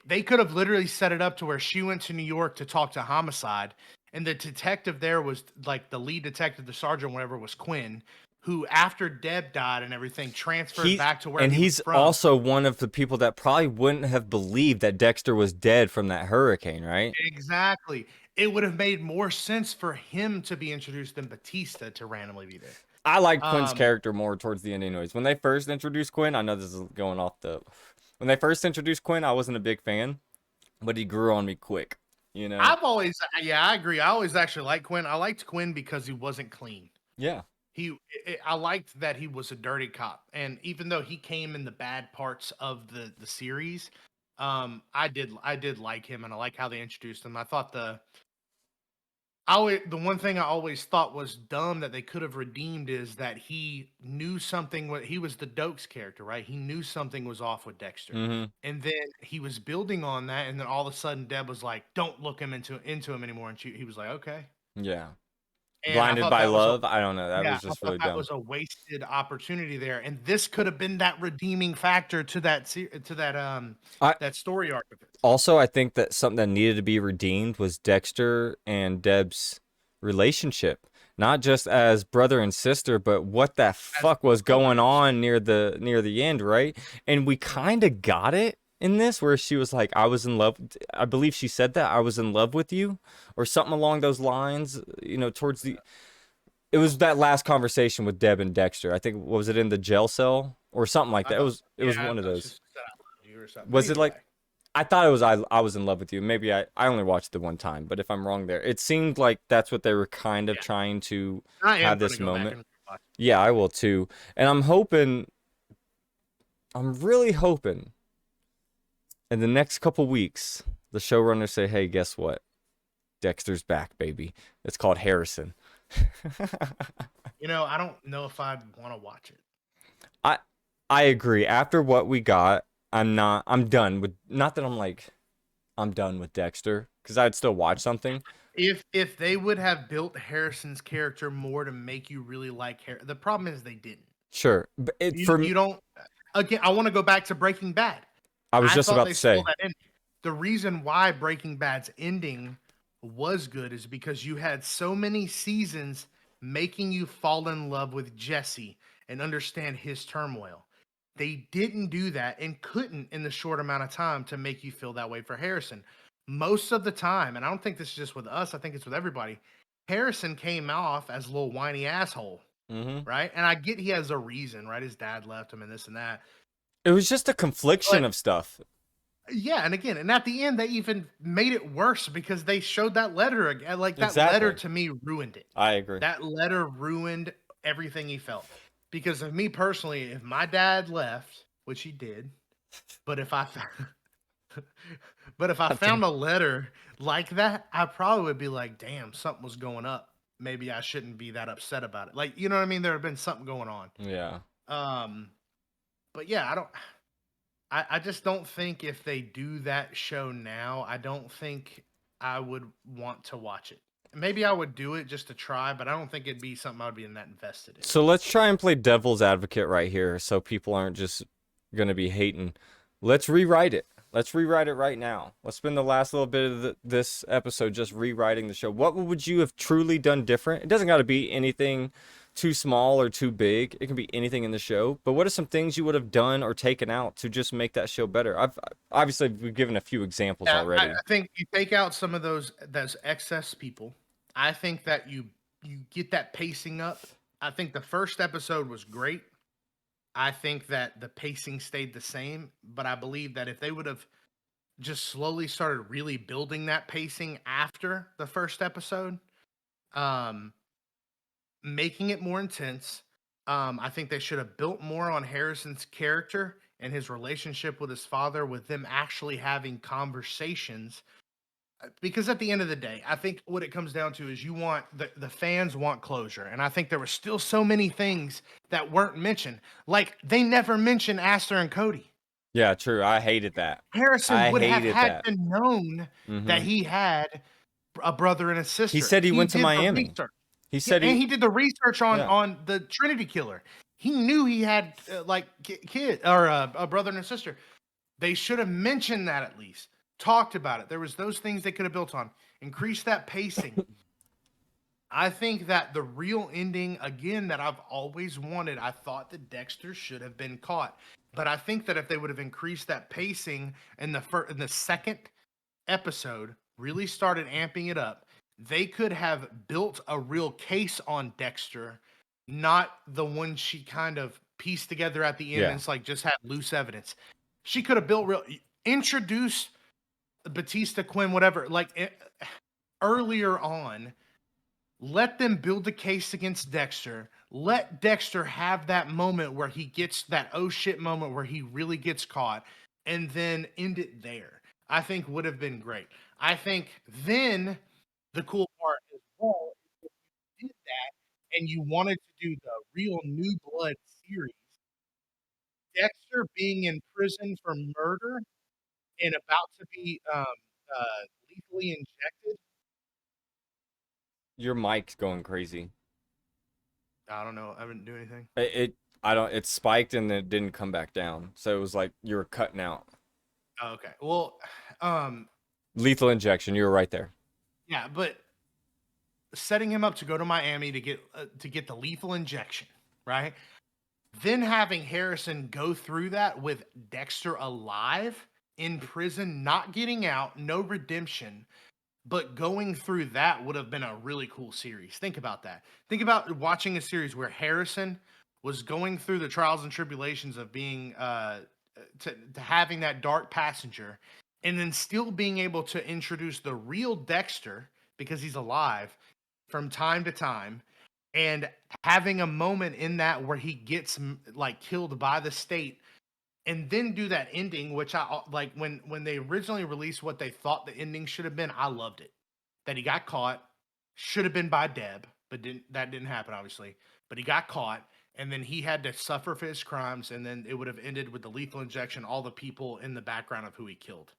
They could have literally set it up to where she went to New York to talk to Homicide, and the detective there was like the lead detective, the sergeant, whatever, was Quinn, who after Deb died and everything transferred He back to where and he was he's from. also one of the people that probably wouldn't have believed that Dexter was dead from that hurricane, right? Exactly. It would have made more sense for him to be introduced than Batista to randomly be there. I like Quinn's Um, character more towards the end anyways. When they first introduced Quinn, I know this is going off the when they first introduced Quinn, I wasn't a big fan, but he grew on me quick, you know? I've always, yeah, I agree. I always actually liked Quinn. I liked Quinn because he wasn't clean. Yeah. I liked that he was a dirty cop, and even though he came in the bad parts of the series, I did like him, and I like how they introduced him. I thought the one thing I always thought was dumb that they could have redeemed is that he knew something. What he was the Dokes character, right? He knew something was off with Dexter, Mm-hmm. and then he was building on that, and then all of a sudden Deb was like, "Don't look him into him anymore," and he was like, "Okay." Yeah. And I Blinded thought by that was a love? I don't know. That Yeah, was I just thought really that dumb. was a wasted opportunity there, and this could have been that redeeming factor to I that story arc of it. Also, I think that something that needed to be redeemed was Dexter and Deb's relationship. Not just as brother and sister, but what the As fuck was going coworkers. on near the end, right? And we Mhm. kind of got it in this where she was like, I was in love. I believe she said that I was in love with you or something along those lines, towards the it was that last conversation with Deb and Dexter. I think was it in the jail cell or something like I that. It thought was it Yeah, was I one of thought she those. said I love you or something, but Was it either like way. I thought it was I was in love with you. Maybe I only watched it one time, but if I'm wrong there, it seemed like that's what they were kind of Yeah. trying to I am have gonna this go back moment. and watch. Yeah, I will too. And I'm really hoping in the next couple weeks, the showrunners say, "Hey, guess what? Dexter's back, baby. It's called Harrison." I don't know if I'd wanna watch it. I I agree. After what we got, I'm done with not that I'm done with Dexter because I'd still watch something. If they would have built Harrison's character more to make you really like the problem is they didn't. Sure. But it You for you don't Again, I wanna go back to Breaking Bad. I was I just thought about they to stole say, that ending. The reason why Breaking Bad's ending was good is because you had so many seasons making you fall in love with Jesse and understand his turmoil. They didn't do that and couldn't in the short amount of time to make you feel that way for Harrison. Most of the time, and I don't think this is just with us, I think it's with everybody. Harrison came off as a little whiny asshole, mm-hmm. right? And I get he has a reason, right? His dad left him and this and that. It was just a confliction But of stuff. yeah, and again, and at the end, they even made it worse because they showed that letter again. Like that letter Exactly. to me ruined it. I agree. That letter ruined everything he felt. Because of me personally, if my dad left, which he did, but if I found, but if I God damn. found a letter like that, I probably would be like, "Damn, something was going up. Maybe I shouldn't be that upset about it." Like, you know what I mean? There have been something going on. Yeah. Um, but yeah, I just don't think if they do that show now, I don't think I would want to watch it. maybe I would do it just to try, but I don't think it'd be something I would be that invested in. So let's try and play devil's advocate right here so people aren't just going to be hating. Let's rewrite it. Let's rewrite it right now. Let's spend the last little bit of this episode just rewriting the show. What would you have truly done different? It doesn't got to be anything too small or too big. It can be anything in the show. But what are some things you would have done or taken out to just make that show better? Obviously we've given a few examples Yeah, already. I think you take out some of those excess people. I think that you get that pacing up. I think the first episode was great. I think that the pacing stayed the same, but I believe that if they would have just slowly started really building that pacing after the first episode, um, making it more intense, I think they should have built more on Harrison's character and his relationship with his father, with them actually having conversations. Because at the end of the day, I think what it comes down to is you want the fans want closure. And I think there were still so many things that weren't mentioned. Like they never mentioned Aster and Cody. Yeah, true. I hated that. Harrison I would have hated had that. to known that he had a brother and a sister. He said he went to did the Miami. research. He Yeah, said and he did the research Yeah. on the Trinity Killer. He knew he had like kid or a brother and a sister. They should have mentioned that at least. Talked about it. There was those things they could have built on. Increase that pacing. I think that the real ending, again, that I've always wanted, I thought that Dexter should have been caught. But I think that if they would have increased that pacing in the second episode, really started amping it up, they could have built a real case on Dexter, not the one she kind of pieced together at the end. Yeah. And it's like just had loose evidence. She could have built introduced Batista, Quinn, whatever, like earlier on. Let them build the case against Dexter. Let Dexter have that moment where he gets that oh shit moment where he really gets caught, and then end it there. I think would have been great. I think then the cool part as well is if you did that and you wanted to do the real New Blood series, Dexter being in prison for murder and about to be lethally injected. Your mic's going crazy. I don't know. I haven't do anything. It spiked and then it didn't come back down. So it was like you were cutting out. Oh, okay. Well, Lethal injection. You were right there. yeah, but setting him up to go to Miami to get the lethal injection, right? Then having Harrison go through that with Dexter alive in prison, not getting out, no redemption, but going through that would have been a really cool series. Think about that. Think about watching a series where Harrison was going through the trials and tribulations of being to having that dark passenger, and then still being able to introduce the real Dexter because he's alive from time to time, and having a moment in that where he gets like killed by the state, and then do that ending, which I like when they originally released what they thought the ending should have been. I loved it that he got caught, should have been by Deb, but that didn't happen obviously. But he got caught, and then he had to suffer for his crimes, and then it would have ended with the lethal injection, all the people in the background of who he killed.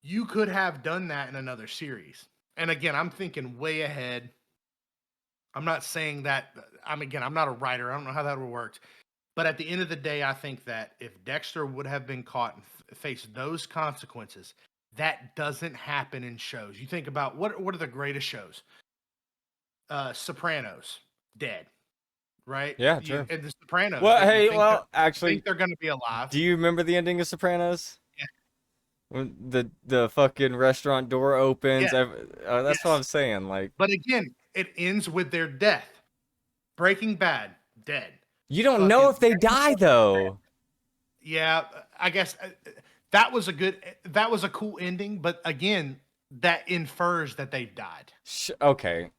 You could have done that in another series. And again, I'm thinking way ahead. I'm not saying that I'm not a writer. I don't know how that would have worked. But at the end of the day, I think that if Dexter would have been caught and faced those consequences, that doesn't happen in shows. You think about what are the greatest shows? Sopranos, dead, right? Yeah, true. And the Sopranos. Well, hey, Actually, think they're going to be alive. Do you remember the ending of Sopranos? Yeah. When the fucking restaurant door opens. Yeah. That's what I'm saying. Like, but again, it ends with their death. Breaking Bad, dead. You don't know if they die though. Yeah, I guess that was a cool ending, but again, that infers that they've died. Okay.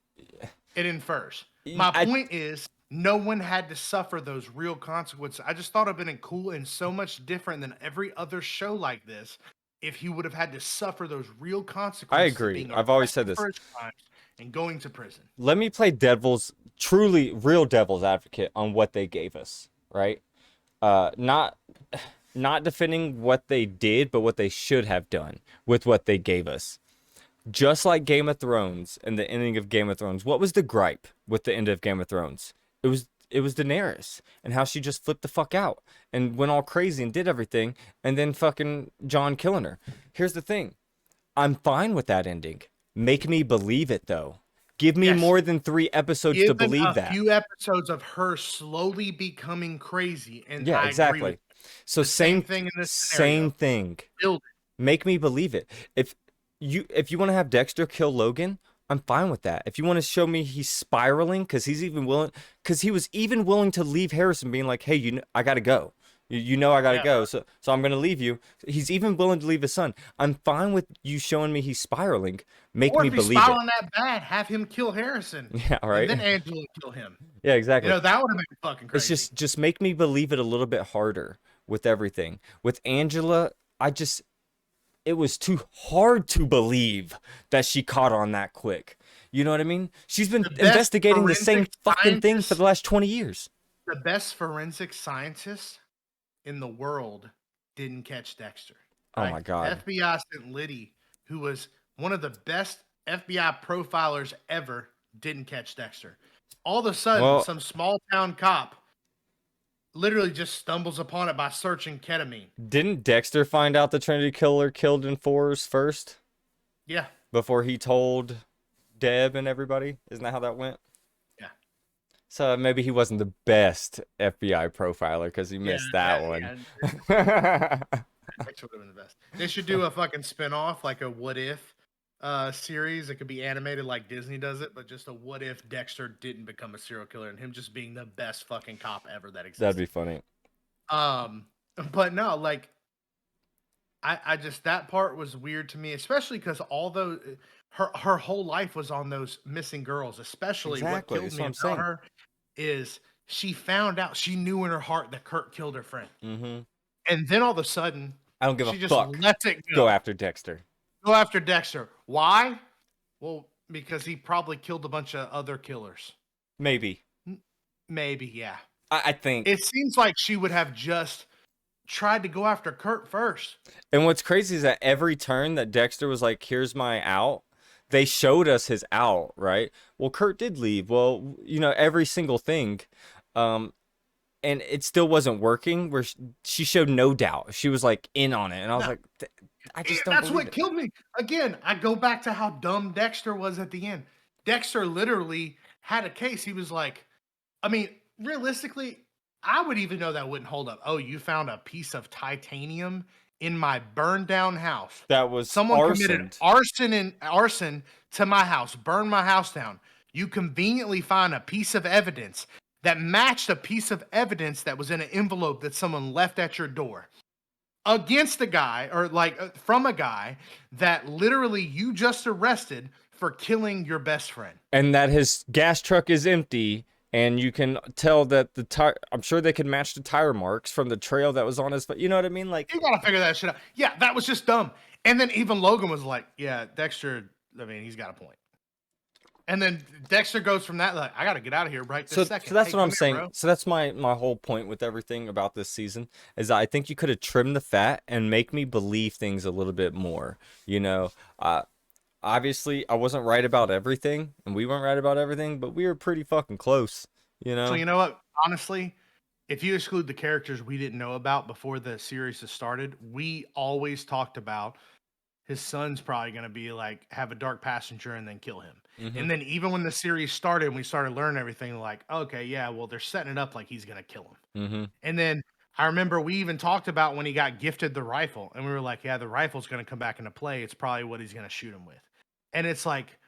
It infers. My point is, no one had to suffer those real consequences. I just thought it would have been cool and so much different than every other show like this if he would have had to suffer those real consequences. I agree. I've always said this. And going to prison. Let me play real devil's advocate on what they gave us, right? Not defending what they did, but what they should have done with what they gave us. Just like Game of Thrones and the ending of Game of Thrones. What was the gripe with the end of Game of Thrones? It was Daenerys and how she just flipped the fuck out and went all crazy and did everything, and then fucking John killing her. Here's the thing. I'm fine with that ending. Make me believe it though. Give me Yes. more than 3 episodes to Given believe a that. few episodes of her slowly becoming crazy, and Yeah, I agree with exactly. you. So The same same thing in this same scenario. thing. Build Make me believe it. If you want to have Dexter kill Logan, I'm fine with that. If you want to show me he's spiraling cuz he was even willing to leave Harrison being like, "Hey, I got to go. I got to Yeah, go. So I'm going to leave you." He's even willing to leave his son. I'm fine with you showing me he's spiraling. Make or me if he's believe it. spiraling that bad, have him kill Harrison, Yeah, and right? then Angela kill him. Yeah, exactly. That would have been fucking It's crazy. just make me believe it a little bit harder with everything. With Angela, it was too hard to believe that she caught on that quick. You know what I mean? She's been The best investigating the same forensic fucking thing for scientist, the last 20 years. the best forensic scientist in the world didn't catch Dexter. Oh Right? my God. FBI sent Liddy, who was one of the best FBI profilers ever, didn't catch Dexter. All of a sudden, Well, some small town cop literally just stumbles upon it by searching ketamine. didn't Dexter find out the Trinity Killer killed in fours first Yeah, before he told Deb and everybody? Isn't that how that went? yeah, So maybe he wasn't the best FBI profiler because he yeah, missed that one. yeah. Dexter would have been the best. They should do a fucking spinoff, like a what if series. It could be animated like Disney does it, but just a what if Dexter didn't become a serial killer and him just being the best fucking cop ever that That'd be existed. funny. Um, but no, like I just that part was weird to me, especially because although her whole life was on those missing girls, especially what Exactly. killed That's me what I'm about saying. her is she found out she knew in her heart that Kurt killed her friend. Mm-hmm. And then all of a sudden, I don't give a she just fuck. lets it Go go. after Dexter. Go after Dexter. Why? Well, because he probably killed a bunch of other killers. Maybe. Maybe, yeah. I think. It seems like she would have just tried to go after Kurt first. And what's crazy is that every turn that Dexter was like, "Here's my out," they showed us his out, right? Well, Kurt did leave. Well, every single thing. Um, and it still wasn't working. Where she showed no doubt. She was like in on it, and I was No, like, I just don't that's believe what it. killed me. Again, I go back to how dumb Dexter was at the end. Dexter literally had a case. He was like, I mean, realistically, I would even know that wouldn't hold up. Oh, you found a piece of titanium in my burned down house. That was Someone committed arson. arson to my house, burned my house down. You conveniently find a piece of evidence that matched a piece of evidence that was in an envelope that someone left at your door against a guy or from a guy that literally you just arrested for killing your best friend. And that his gas truck is empty, and you can tell that the tire. I'm sure they could match the tire marks from the trail that was on his. But you know what I mean? Like, You gotta figure that shit out. Yeah, that was just dumb. And then even Logan was like, "Yeah, Dexter. I mean, he's got a point." And then Dexter goes from that like, "I gotta get out of here right so this second." that's Hey, what I'm come here, saying. bro. So that's my whole point with everything about this season is that I think you could have trimmed the fat and make me believe things a little bit more. You know, obviously I wasn't right about everything, and we weren't right about everything, but we were pretty fucking close. You So know. you know what? Honestly, if you exclude the characters we didn't know about before the series has started, we always talked about his son's probably going to be like have a dark passenger and then kill him. Mm-hmm. And then even when the series started and we started learning everything, like, okay, yeah, well, they're setting it up like he's going to kill him. Mm-hmm. And then I remember we even talked about when he got gifted the rifle, and we were like, yeah, the rifle's going to come back into play. It's probably what he's going to shoot him with. And it's like,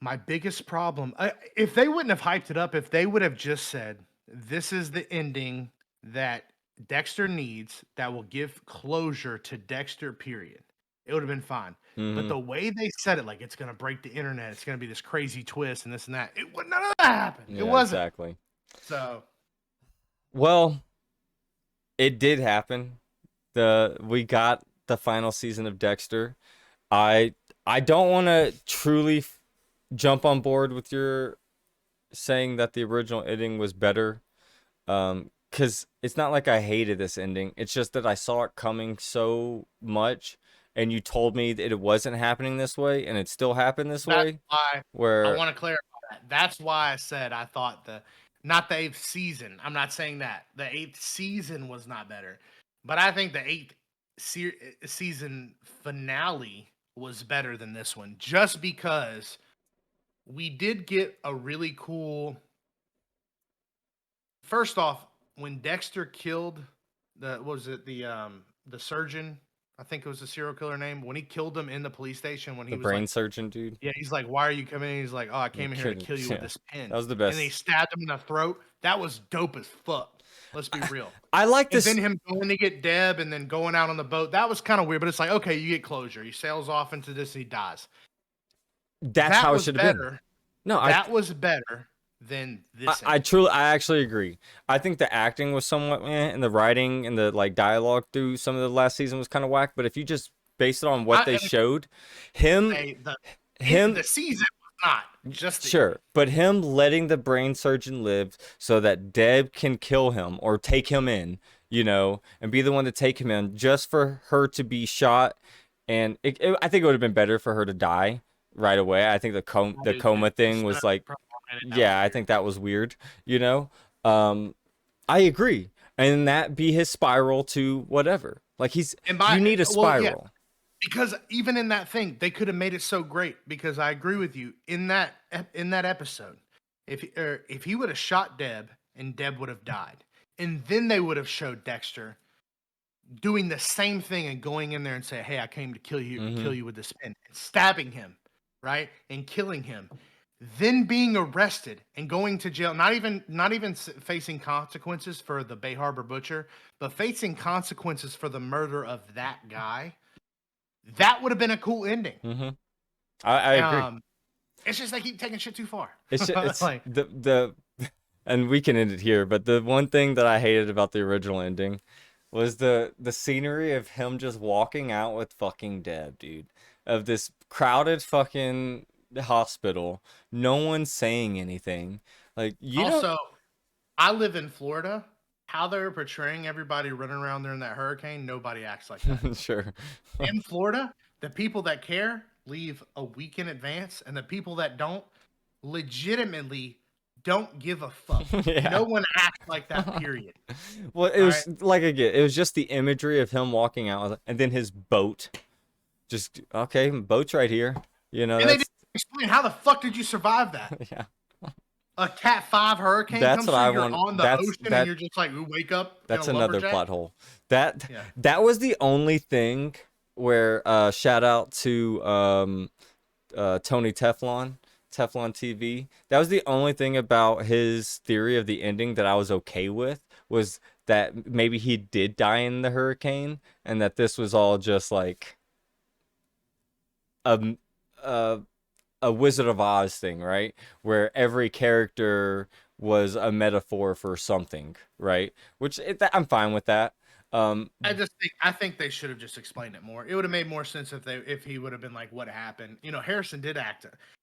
my biggest problem, if they wouldn't have hyped it up, if they would have just said, this is the ending that Dexter needs that will give closure to Dexter, period, it would have been fine. But Mm-hmm. the way they said it, like it's going to break the internet, it's going to be this crazy twist and this and that, it would none of that happen. It Yeah, wasn't. exactly. So, Well, it did happen. We got the final season of Dexter. I I don't want to truly jump on board with your saying that the original ending was better. Cuz it's not like I hated this ending. It's just that I saw it coming so much, and you told me that it wasn't happening this way, and it still happened this That's way, why I where want to clarify that. That's why I said I thought not the eighth season. I'm not saying that the eighth season was not better, but I think the eighth season finale was better than this one, just because we did get a really cool. First off, when Dexter killed what was it the surgeon? I think it was the serial killer name. When he killed him in the police station, when he the was like, brain surgeon dude, yeah, he's like, "Why are you coming in?" He's like, "Oh, I you came in here to couldn't, kill you with yeah, this that pin." was the And then he best. stabbed him in the throat. That was dope as fuck. Let's be real. I like And then this. him going to get Deb and then going out on the boat. That was kind of weird, but it's like, okay, you get closure. He sails off into this, he dies. That's That how it was should have been. better. No, That was better than this I ending. truly, I actually agree. I think the acting was somewhat and the writing and the like dialogue through some of the last season was kind of whack. But if you just base it on what they I showed, him, say him, the season was not just the ending. sure, but him letting the brain surgeon live so that Deb can kill him or take him in, and be the one to take him in, just for her to be shot. And I think it would have been better for her to die right away. I think I the do too. coma The thing was stunt like, problem in it, that was yeah, I weird. think that was weird, you know? Um, I agree. And that be his spiral to whatever. Like And you by need a well, yeah, spiral. because even in that thing, they could have made it so great. Because I agree with you in that episode, if he would have shot Deb and Deb would have died, and then they would have showed Dexter doing the same thing and going in there and say, "Hey, I came to Hmm. kill you with this pin," and stabbing him, right, and killing him, then being arrested and going to jail, not even facing consequences for the Bay Harbor butcher, but facing consequences for the murder of that guy. That would have been a cool ending. Hmm. I agree. Um, it's just they keep taking shit too far. It's Like, the and we can end it here, but the one thing that I hated about the original ending was the scenery of him just walking out with fucking Deb, dude. Of this crowded fucking hospital, no one saying anything. Like you don't also, I live in Florida. How they're portraying everybody running around there in that hurricane, nobody acts like that. sure. In Florida, the people that care leave a week in advance, and the people that don't legitimately don't give a fuck. Yeah. No one acts like that, period. Well, it All was right. like again, it was just the imagery of him walking out and then his boat. Just okay, boat's right here. And they didn't That's explain how the fuck did you survive that? yeah. A Cat 5 hurricane That's comes what through, I you're want. on the ocean, and you're just like, you wake up in a That's another lumberjack? plot hole. That Yeah. that was the only thing where shout out to Tony Teflon TV. That was the only thing about his theory of the ending that I was okay with, was that maybe he did die in the hurricane and that this was all just like a a, a Wizard of Oz thing, right? Where every character was a metaphor for something, right? I'm fine with that. Um, I think they should have just explained it more. It would have made more sense if he would have been like, "What happened?" Harrison did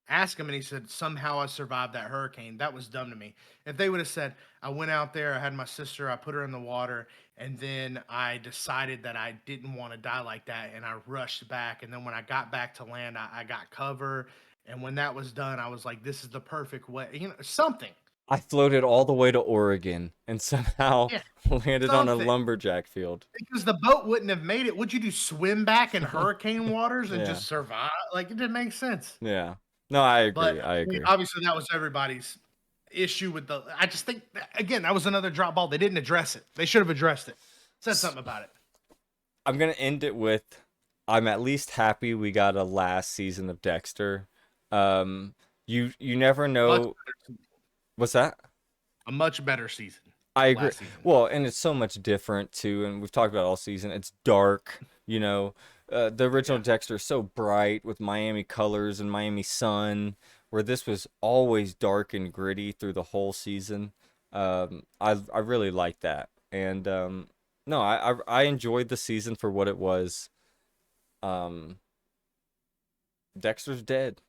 ask him, and he said, "Somehow I survived that hurricane." That was dumb to me. If they would have said, "I went out there, I had my sister, I put her in the water, and then I decided that I didn't want to die like that, and I rushed back, and then when I got back to land, I got cover, and when that was done, I was like, this is the perfect way," something. I floated all the way to Oregon and somehow Yeah, landed on a something. lumberjack field. Because the boat wouldn't have made it. Would you do swim back in hurricane waters and Yeah, just survive? Like, it didn't make sense. yeah. No, I But agree. I I mean, agree. obviously, that was everybody's issue with the. I just think again that was another drop ball. They didn't address it. They should have addressed it. Said something about it. I'm gonna end it with, I'm at least happy we got a last season of Dexter. Um, you never Much know. better, What's that? a much better season I agree. last season. Well, and it's so much different too, and we've talked about it all season. It's dark, you know. The original Yeah, Dexter is so bright with Miami colors and Miami sun, where this was always dark and gritty through the whole season. I really like that, and no, I enjoyed the season for what it was. Um, Dexter's dead.